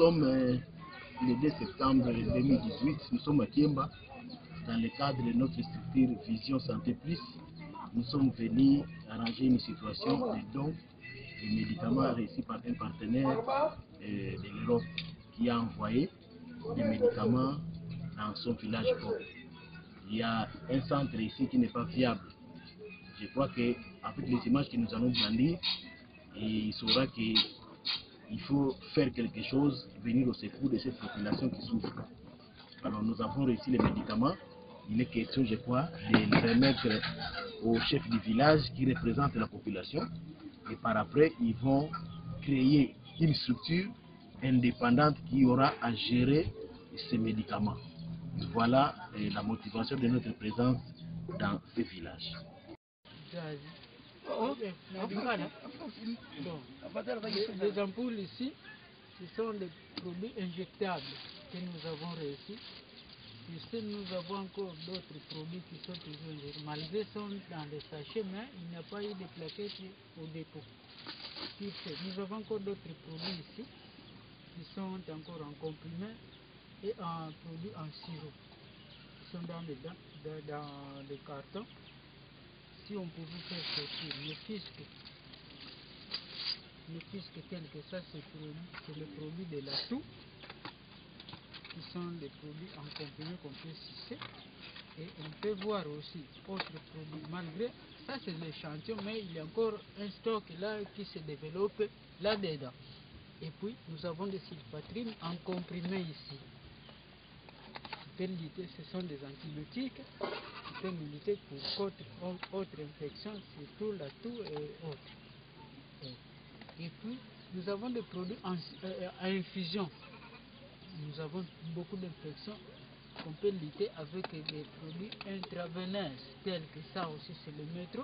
sommes le 2 septembre 2018, nous sommes à Kiemba, dans le cadre de notre structure Vision Santé Plus. Nous sommes venus arranger une situation de dons de médicaments réussis par un partenaire de l'Europe qui a envoyé des médicaments dans son village pauvre. Il y a un centre ici qui n'est pas fiable. Je crois qu'avec les images que nous allons brandir, il saura qu'il faut faire quelque chose, venir au secours de cette population qui souffre. Alors nous avons reçu les médicaments. Il est question, je crois, de les remettre au chef du village qui représente la population. Et par après, ils vont créer une structure indépendante qui aura à gérer ces médicaments. Voilà la motivation de notre présence dans ce village. Les ampoules ici, ce sont des produits injectables que nous avons reçus. Ici, nous avons encore d'autres produits qui sont toujours injectables. Malgré sont dans les sachets, mais il n'y a pas eu de plaquettes au dépôt. Nous avons encore d'autres produits ici qui sont encore en comprimé et en produits en sirop. Ils sont dans les cartons. Si on pouvait faire sortir le fisc tel que ça, c'est le produit de la toux, qui sont des produits en comprimé qu'on peut sucer. Et on peut voir aussi autres produits. Malgré ça, c'est l'échantillon, mais il y a encore un stock là qui se développe là-dedans. Et puis, nous avons des sulfatrines en comprimé ici. Ce sont des antibiotiques qui peuvent lutter pour autres infections, surtout la toux et autres. Et puis, nous avons des produits à infusion. Nous avons beaucoup d'infections qu'on peut lutter avec des produits intraveineux, tels que ça aussi, c'est le métro.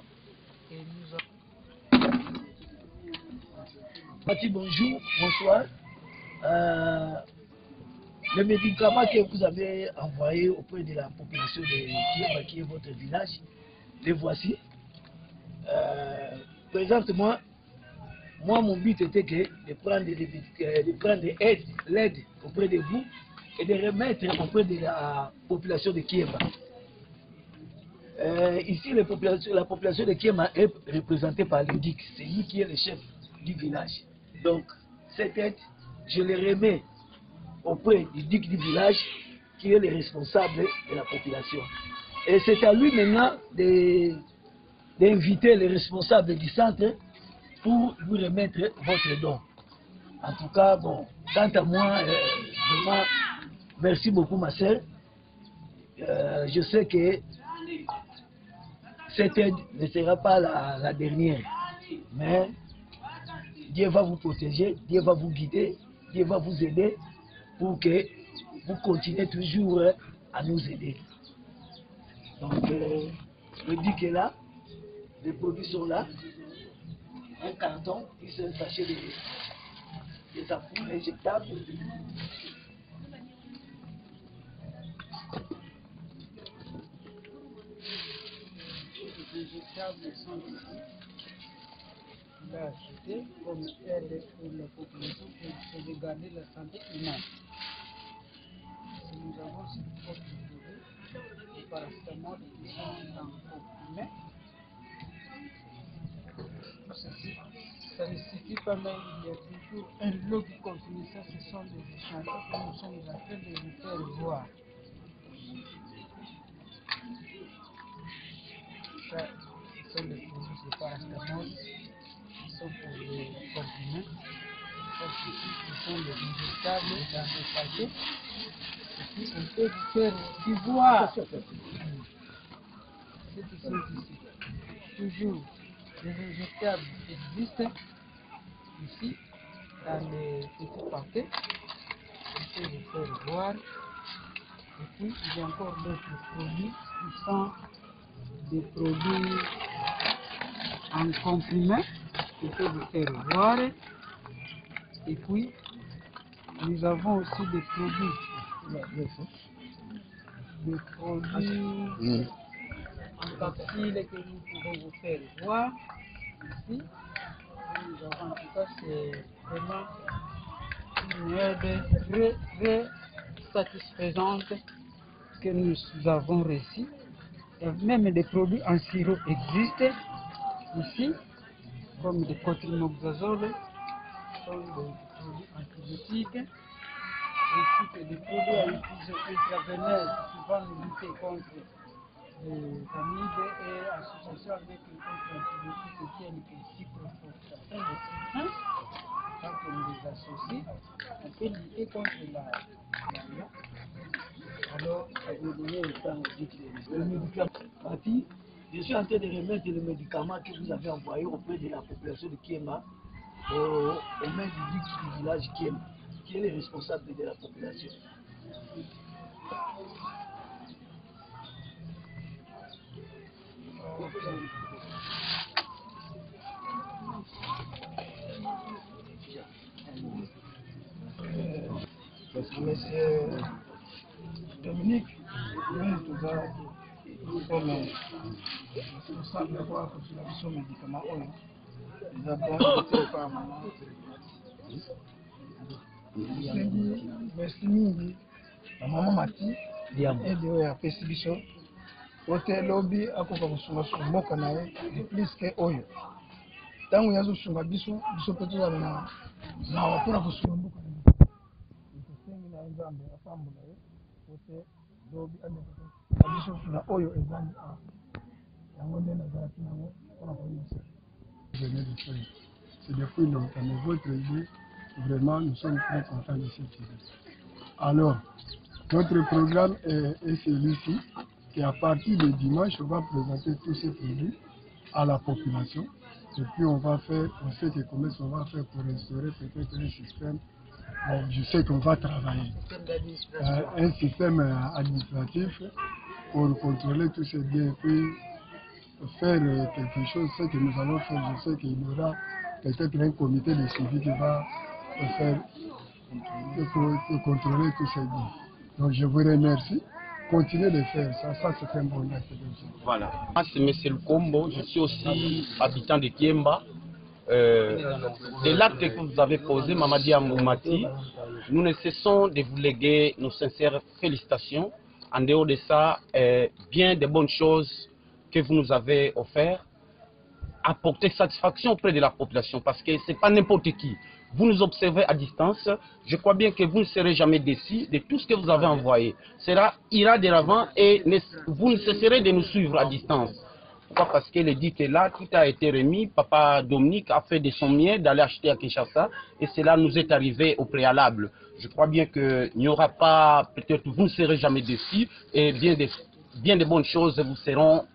Et nous avons... Bonjour, bonsoir. Le médicament que vous avez envoyé auprès de la population de Kiemba, qui est votre village, les voici. Présentement, moi, mon but était de prendre l'aide auprès de vous et de remettre auprès de la population de Kiemba. Ici, la population de Kiemba est représentée par l'IDIC. C'est lui qui est le chef du village. Donc, cette aide, je le remets auprès du DIC du village qui est le responsable de la population. Et c'est à lui maintenant d'inviter les responsables du centre pour lui remettre votre don. En tout cas, bon, quant à moi, vraiment, merci beaucoup ma soeur. Je sais que cette aide ne sera pas la dernière, mais Dieu va vous protéger, Dieu va vous guider, Dieu va vous aider pour que vous continuez toujours à nous aider. Donc, le DIC est là, les produits sont là, un carton, puis c'est un sachet des ampoules injectables. Les injectables sont ici. Là, acheter comme aide pour la population pour sauvegarder la santé humaine. Nous avons ce autre produit, le paracétamol qui sont en comprimé. Tout ceci, ça ne suffit pas, mais il y a toujours un lot qui continue. Ça, ce sont des échantillons que nous sommes en train de vous faire voir. Ça, ce sont des produits de paracétamol qui sont pour les comprimés. Ce sont des injectables dans les sachets. Et puis, on peut vous faire aussi voir ce qui sont ici. Toujours, les injectables existent ici, dans les petits paquets. On peut vous faire voir. Et puis, il y a encore d'autres produits qui sont des produits en comprimé. On peut vous faire voir. Et puis, nous avons aussi des produits en capsule que nous pouvons vous faire voir ici. Nous avons, en tout cas, c'est vraiment une aide très satisfaisante que nous avons reçue. Et même des produits en sirop existent ici, comme des cotrimoxazole, comme des produits antibiotiques, ainsi que des produits à infusion intraveineuse qui vont nous lutter contre les amides et association avec les contre-antibiotiques tels que cyprophloxacin. Quand on les associe, on peut lutter contre la maladie. Alors, vous donnez le temps le médicament. Papi, je suis en train de remettre le médicament que vous avez envoyé auprès de la population de Kiema, au maire du village Kiema, qui est le responsable de la population. Monsieur Dominique, nous sommes responsables de voir que nous sommes médicaments. Nous avons été par maman. Merci mingi. Maman Mati, et à Pessibiso. Hôtel lobby à Kokamusunga Sumoka nae, de plus que Oyo. Tangu yazo sunga biso petu za na wapura kusunga mbuka. Ikusengi na nzambe afambula hôtel lobby ane biso na Oyo ezani a. Yango nde nazala kinango pona koyebisa. C'est depuis longtemps, mais votre jeu, vraiment, nous sommes très contents de cette idée. Alors, notre programme est celui-ci, et à partir de dimanche, on va présenter tous ces produits à la population. Et puis on va faire, on sait que comment on va faire pour instaurer peut-être un système, je sais qu'on va travailler, un système administratif pour contrôler tous ces biens, et puis faire quelque chose, ce que nous allons faire, je sais qu'il y aura peut-être un comité de suivi qui va faire, pour contrôler tous ces biens. Donc je vous remercie. Continuez de faire ça, c'est un bon acte. Voilà, moi c'est M. Lukombo, je suis aussi habitant de Kiemba. De l'acte que vous avez posé, Mamadi Amboumati, nous ne cessons de vous léguer nos sincères félicitations. En dehors de ça, bien de bonnes choses que vous nous avez offertes, apporter satisfaction auprès de la population, parce que ce n'est pas n'importe qui. Vous nous observez à distance, je crois bien que vous ne serez jamais déçus de tout ce que vous avez envoyé. Cela ira de l'avant et vous ne cesserez de nous suivre à distance. Pourquoi? Parce que dit que là, tout a été remis. Papa Dominique a fait de son mieux d'aller acheter à Kinshasa et cela nous est arrivé au préalable. Je crois bien qu'il n'y aura pas, peut-être vous ne serez jamais déçus et bien de bonnes choses vous seront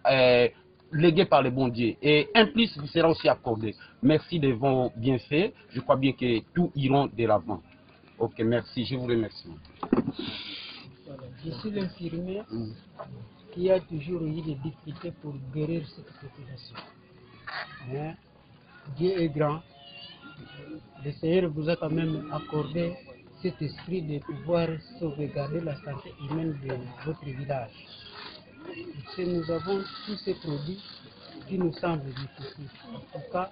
légué par le bon Dieu. Et un plus vous sera aussi accordé. Merci de vos bienfaits. Je crois bien que tout ira de l'avant. Ok, merci. Je vous remercie. Voilà. Je suis l'infirmière qui a toujours eu des difficultés pour guérir cette population. Mais Dieu est grand. Le Seigneur vous a quand même accordé cet esprit de pouvoir sauvegarder la santé humaine de votre village. Nous avons tous ces produits qui nous semblent difficiles. En tout cas,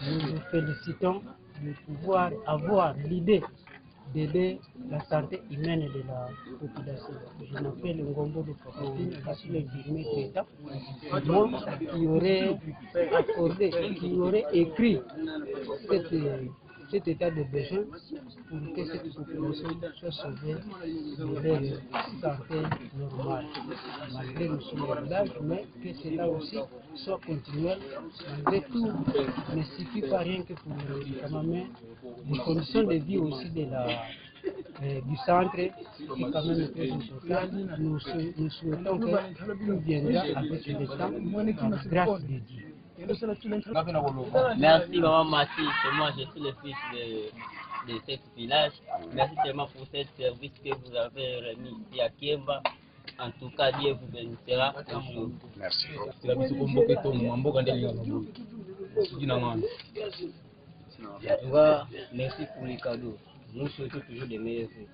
nous nous félicitons de pouvoir avoir l'idée d'aider la santé humaine de la population. Je m'appelle Ngombo de Kapatine, je suis l'infirmier d'État. Moi, qui aurait accordé, qui aurait écrit cet état de besoin pour que cette population soit sauvée de leur santé normale, malgré le surélevage, mais que cela aussi soit continuel. Malgré tout, ne suffit pas rien que pour le médicament, mais les conditions de vie aussi de du centre qui est quand même très important. Nous souhaitons que tout viendra avec le temps, par grâce de Dieu. Merci Maman Mati, c'est moi, je suis le fils de ce village. Merci tellement pour ce service que vous avez remis ici à Kiemba. En tout cas, Dieu vous bénira toujours. Merci. En tout cas, merci pour les cadeaux. Nous souhaitons toujours des meilleurs vœux.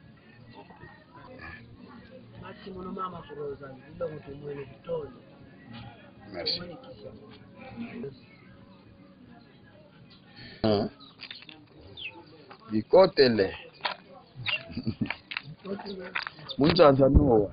Merci. Bikotele Munjanja Noah.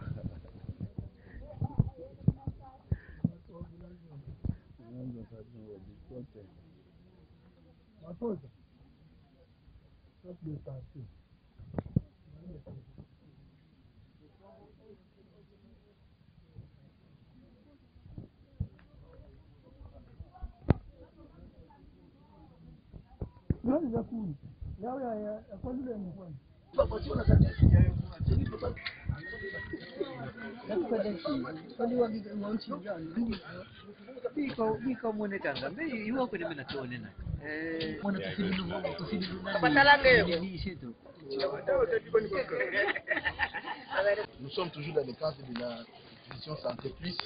Nous sommes toujours dans le cadre de la vision Santé Plus.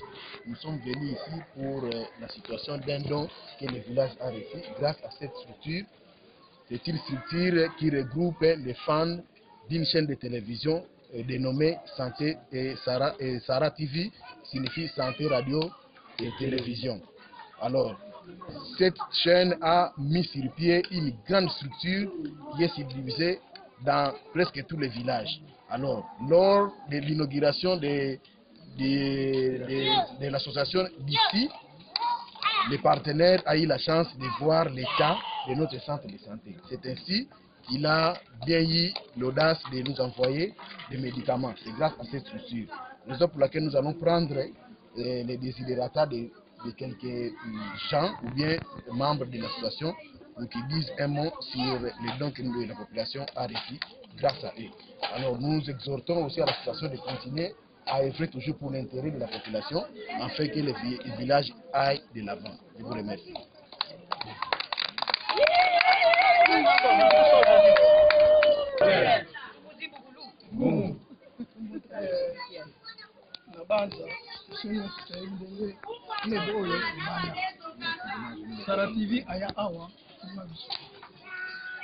Nous sommes venus ici pour la situation d'un don que le village a reçu grâce à cette structure. C'est une structure qui regroupe les fans d'une chaîne de télévision dénommée Santé et Sarah TV, signifie Santé Radio et Télévision. Alors, cette chaîne a mis sur pied une grande structure qui est subdivisée dans presque tous les villages. Alors, lors de l'inauguration de l'association d'ici, le partenaire a eu la chance de voir l'état de notre centre de santé. C'est ainsi qu'il a bien eu l'audace de nous envoyer des médicaments. C'est grâce à cette structure. Raison pour laquelle nous allons prendre les désidérata de quelques gens ou bien membres de l'association pour qu'ils disent un mot sur les dons que la population a reçus grâce à eux. Alors nous exhortons aussi à l'association de continuer à œuvrer toujours pour l'intérêt de la population afin que les villages aillent de l'avant. Je vous remercie. Sarah TV aya awa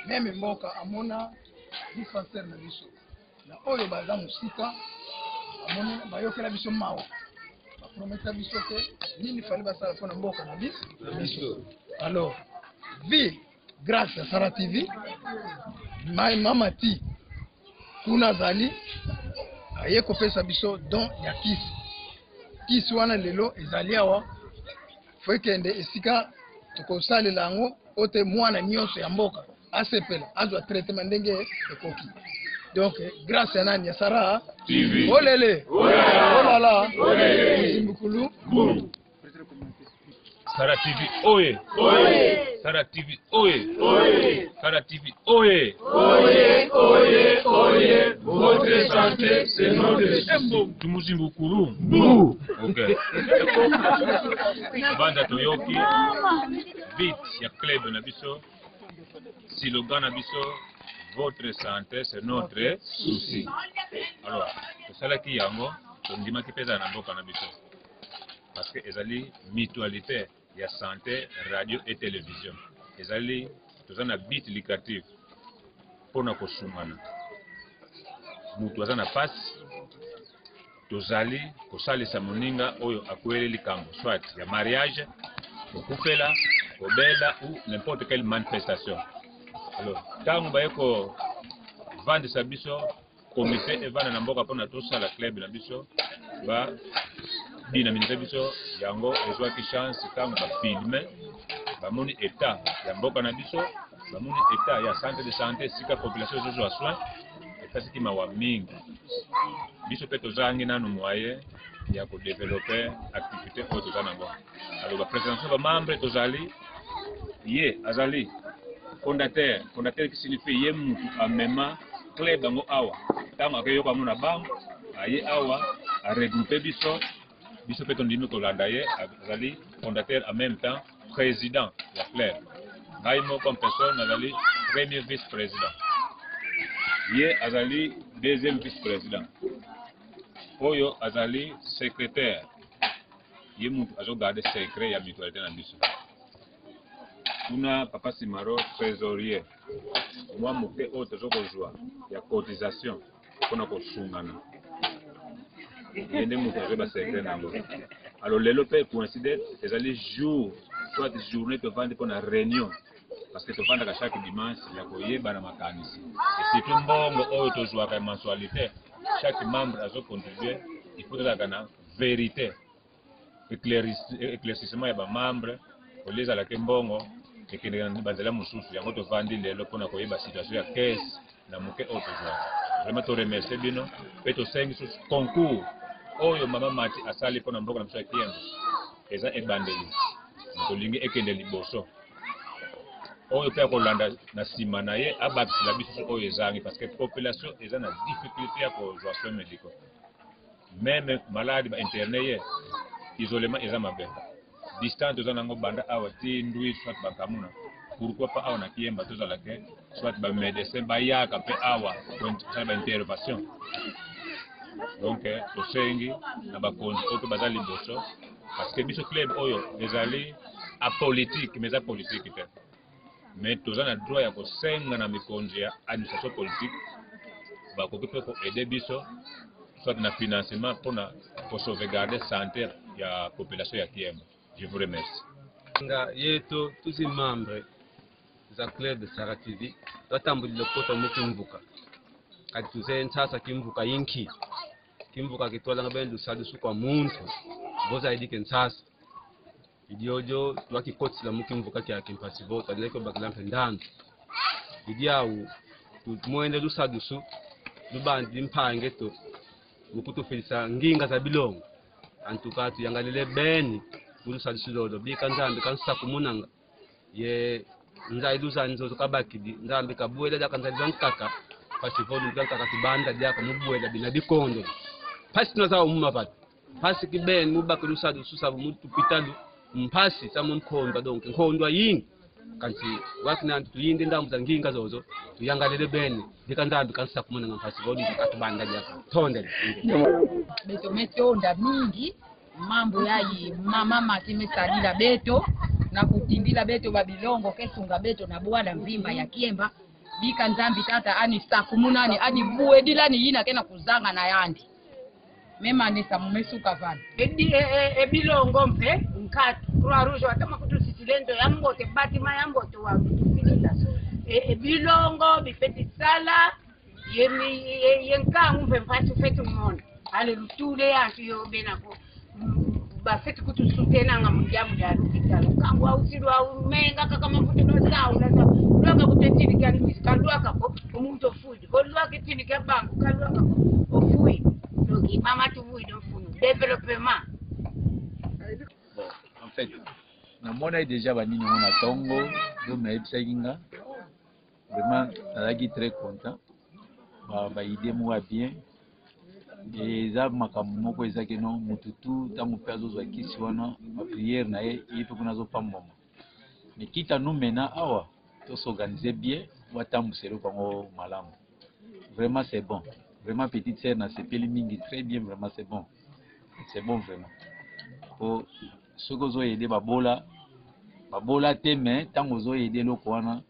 meme mboka amona dispensaire na biso na oyo baza musika amona bayokela biso mawa baprometa biso te nini fali basala mpona mboka na biso. Alors vi grâce à Sarah TV mama ti kuna azali aye kopesa biso don ya kisi wana lelo ezali awa fo ekende esika tokosalela yango ote mwana nyonso ya mboka asepela azwa traitement ndenge ekoki. Donc grâce à nani ya Sarah TV olele olala Muzimbukulu Sarah TV oye oye Sarah TV oye oye Sarah TV oye oye oye oye votre santé c'est notre souci. Muzimbukulu OK banda toyoki vite ya club na biso slogan na biso votre santé c'est notre souci. Alors tosalaki yango tondimaki peza na mboka na biso parce que ezali mutualité ya santé radio et télévision ezali toza na but lucratif mpona kosungana mutu aza na pasi tozali kosalisa moninga oyo akweli likambo soit ya mariage kokufela kobela ou n'importe quelle manifestation. Alors ntango baye kovandisa biso komite evanda na mboka mpona tosala club na biso badinaminize biso yango ezwaki chance ntango bafilme bamoni état ya mboka na biso bamoni état ya centre de santé esika population ezozwa soin epesaki mawa mingi biso mpe tozangi nano moyen ya kodevelope activité oyo toza nango. Alors baprésentation bamembre tozali ye azali fondateur qui signifie ye mutu amema club yango awa ntango akeyoka yango na bango aye awa aregroupe biso mpe tondimi kolanda ye azali fondateur en même temps président ya club. Ngai moko en personne azali premier vice-président ye azali deuxième vice-président oyo azali secrétaire ye mutu azogarde secret ya mutualité na biso. Kuna papa Simaro trésorier mwa moke oyo tozokozwa ya cotisation mpona kosungana ye nde moto azwi basecret nango. Alors lelo mpe coïncide ezali jour soit journée tovandi mpona réunion parce que tovandaka chaque dimanche ya koyeba na makanisi et surtout mbongo oyo tozwaka mensualité chaque membre azocontribue il faut tozalaka na vérité éclaircissement ya bamembre olia ezalaka mbongo ekendeka na banzela mosusu yango tovandi lelo mpona koyeba situation ya caisse na moke oyo tozwaka vraiment toremercie bino mpe tosengi susu concours oyo mama Mati asali mpona mboka na biso ya Kiemba eza ebandeli tolingi ekende liboso oyo mpe akolanda na nsima na ye abakisela biso oyo ezangi parce que population eza na difficulté ya kozwa soins médicaux même malade bainterne ye isolement eza mabe distance toza nango banda awa ti ndwi soit bakamuna pourquoi pas awa na Kiemba tozalaka soit bamédecin bayaka mpe awa kosala baintervention donc tosengi na bakonzi oyo mpe baza liboso parce que biso club oyo ezali apolitique mais eza politique te mais toza na droit ya kosenga na mikonzi ya administration politique bakoki mpe koaide biso soit na financement mpona kosauvegarder santé ya population ya Kiemba. Je vous remercie. Yeto tuzi membre za club de Sara TV twatambulile kota mu Kimvuka kati tuze nsasa Kimvuka yinki Kimvuka kitwala ngabendu sadusu kwa muntu boza idike nsasa idiojo twakikotsila mu Kimvuka kya Kimpasivo twadileko bakilampe ndandu idiawu tumwende lusadusu lubandi mpange to mukutufilisa nginga za bilongo antukatu yangalile beni ulusadusu lodo bika nzambe kansa kumunanga ye nzailuza nzozo kabakidi nzambe kabuela daka nzaliza nkaka pasivolu nkaka tibanda daka mubuela bina bikondo pasi nazawo mumapati pasi kibeni mubaka lusadusu sabu mutupitalu mpasi samu mkhondwa donke nkhondwa yingi kanti wakinantu tuyinde ndambu za nginga zozo tuyangalile beni bika nzambe kansa kumunanga pasivolu nkatubanda daka tonde beto metonda mingi mambo yayi mama Mati mesalila beto na kutindila beto babilongo kesunga beto na bwana mvimba ya Kiemba bika nzambi tata ani sakumunani ani buwe dilani yina kena kuzanga na yandi mema nesa mumesuka vana ebilongo mpe nkati Croix Rouge watama kutusisilendo yambote batima yambote wa kutufilila ebilongo bifetisala yenkangu mpe mpasi fetu mona ale lutule yantu yo benako bafeti kutusutena nga munjamu ya lupitalo kangu ausilwa umenga kama mfuto no sauna lwaka kutetini kali misika lwaka ko omuntu ofuji olwaka tini ke bangu kalwaka ko ofui donc mama tuvuyi do funu développement. Bon, en fait namona déjà banini mona tongo do mebisakinga vraiment nazaki très content ba idée moi bien et eza makambo moko ezaki no mututu ntango mpe azozwa kisi wana bapriere na ye ye mpe kuna azopambama mais kita nu mena awa tosorganize bien watambwisa eloko yango malamu vraiment c'est bon vraiment petite sœur nasepeli mingi très bien vraiment c'est bon vraiment po soki ozoyede babola te mais ntango ozoyede eloko wana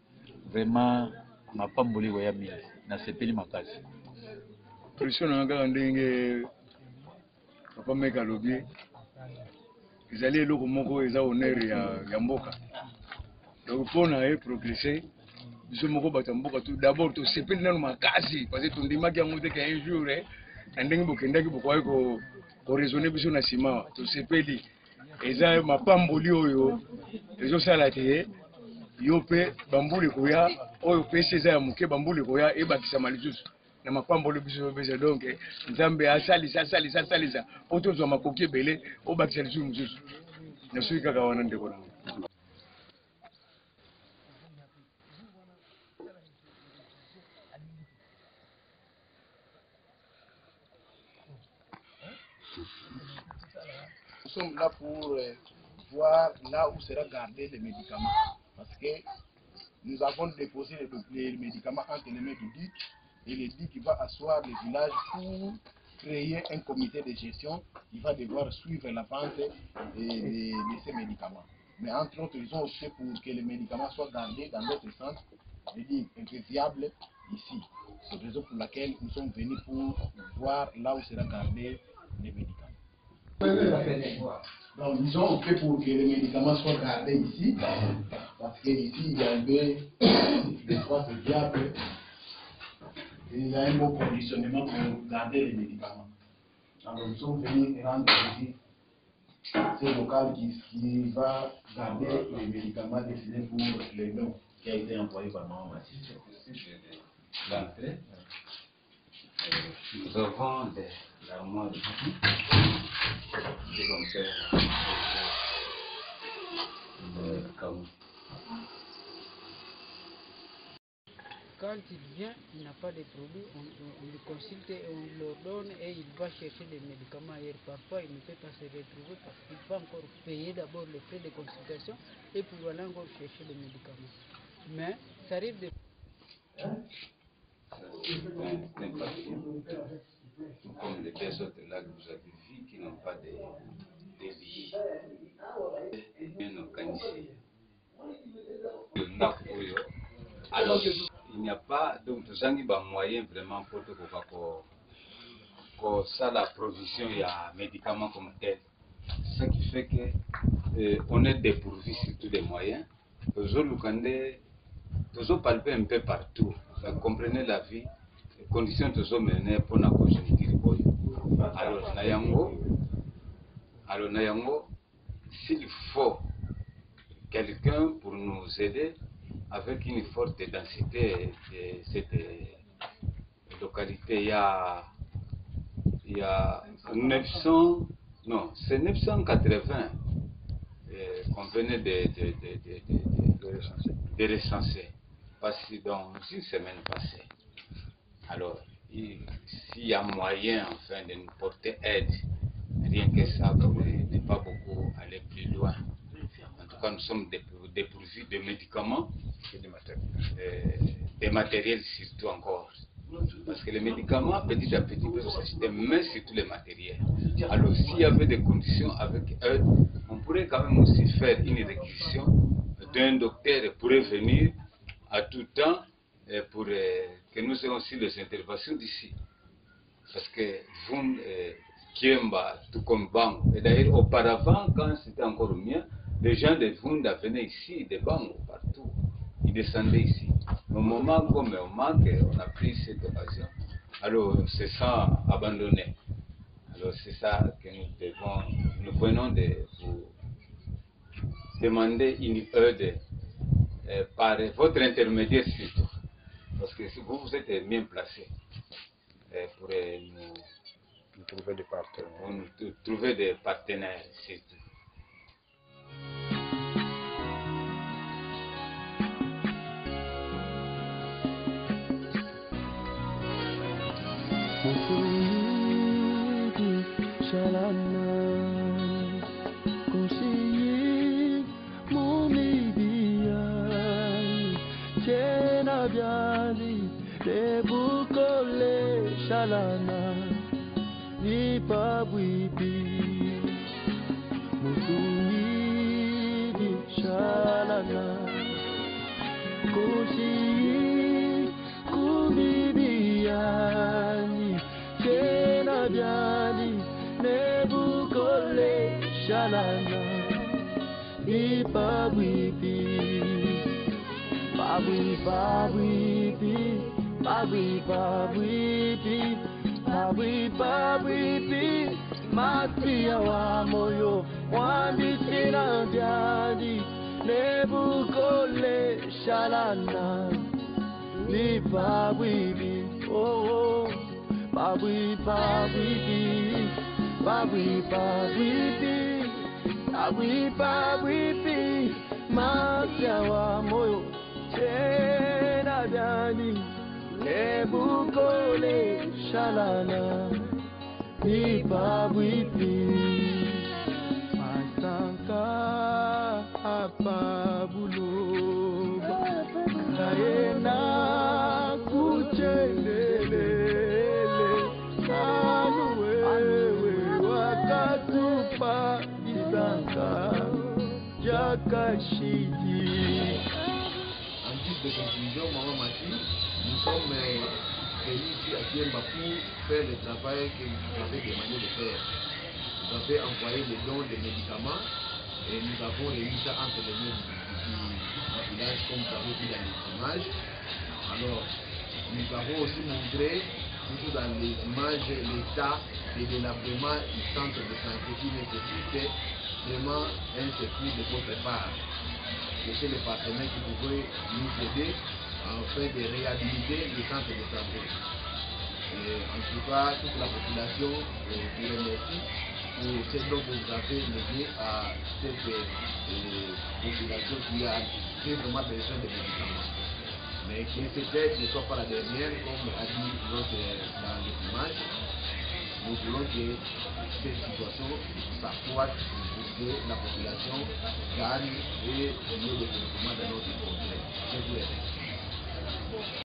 vraiment mapamboli koya mingi nasepeli makasi. Pression na kaka ndenge papa meka lobi ezali eloko moko eza honneur ya mboka donc mpona progresser biso moko bato ya mboka tout d'abord tosepeli nano makasi parce que tondimaki yango te ka un jour na ndenge bokendaki bokoki koraisonne biso na nsima tosepeli eza mapamboli oyo ezosala te yo mpe bambuli koya oyo pesi eza ya moke bambuli koya ebakisama lisusu na mapamboli biso bese donc nzambe asalisa po tozwa makoki ebele obakisa lisusu mosusu nasuki kaka wana ndeko nango. Nous sommes là pour voir là où sera gardé les médicaments parce que nous avons déposé les médicaments entre les mains du DIC et le DIC va asseoir les villages pour créer un comité de gestion qui va devoir suivre la vente de ces médicaments. Mais entre autres, ils ont opté pour que les médicaments soient gardés dans notre centre, c'est-à-dire viables ici. C'est la raison pour laquelle nous sommes venus pour voir là où sera gardé les médicaments. Donc, ils ont opté pour que les médicaments soient gardés ici. Parce qu'ici, il y a un peu d'espace viable. Il y a un bon conditionnement pour garder les médicaments. Alors nous sommes venus rendre visite à ce local qui va garder les médicaments destinés pour les dons qui a été envoyé par Maman Mathis. L'entrée, nous avons des armoires comme Quand il vient, il n'a pas de produit, on le consulte et on leur donne et il va chercher des médicaments ailleurs. Parfois, il ne peut pas se retrouver parce qu'il faut encore payer d'abord les frais de consultation et pour aller encore chercher des médicaments. Mais ça arrive de... comme les deux autres là que vous avez vus qui n'ont pas de vie bien organisé. Alors, il n'y a pas, donc tous les moyens vraiment pour que ça la provision, il y a médicaments comme tel. C'est ça qui fait que on est dépourvu sur tous les moyens. Toujours palper un peu partout. Vous comprenez la vie, les conditions toujours menées pour la conjoncture. Alors Nayango, s'il faut quelqu'un pour nous aider avec une forte densité de cette localité, il y a 900, non, c'est 980 qu'on venait de recenser, passé dans une semaine passée. Alors, s'il y a moyen enfin de nous porter aide, rien que ça, pour ne pas beaucoup aller plus loin. En tout cas, nous sommes dépourvus de médicaments et des matériels surtout encore. Parce que les médicaments, petit à petit, peuvent s'acheter, mais surtout les matériels. Alors, s'il y avait des conditions avec eux, on pourrait quand même aussi faire une réquisition d'un docteur qui pourrait venir à tout temps pour que nous ayons aussi les interventions d'ici. Parce que vous, Kiemba, tout comme Bango, et d'ailleurs auparavant, quand c'était encore mieux, les gens de Vunda venaient ici, de Bango, partout. Ils descendaient ici. Au moment comme on manque, on a pris cette occasion. Alors, c'est ça abandonné. Alors, c'est ça que nous venons de vous demander une aide par votre intermédiaire surtout. Parce que vous êtes bien placé pour nous trouver des partenaires surtout. Matia wa moyo wambisina jadi nebukole shalana ni babwibi oh babwi babwibi babwi babwibi babwi babwibi matia wa moyo tena jadi nebukole shalana ni babwipi masanka apa buloba kaena kuchendelele anu wewe wakatupa isanka jakashiji. En guise de conclusion, Maman Mathis, nous sommes venus ici à Kiemba pour faire le travail que vous avez demandé de faire. Vous avez envoyé les dons des médicaments et nous avons réuni ça entre les mains du village, comme vous avez vu dans les images. Alors, nous avons aussi montré, surtout dans les images, l'état de délabrement du centre de santé qui nécessite vraiment un secours de votre part. C'est le partenaire qui pourrait nous aider afin de réhabiliter le centre de santé. Et en tout cas, toute la population vous remercie pour ce dont vous avez légué à cette population qui a vraiment besoin de médicaments. Mais que peut-être ne soit pas la dernière, comme a dit l'autre dans l'image. Nous voulons que cette situation s'accroisse pour que la population gagne et le développement de notre continent. Je vous remercie.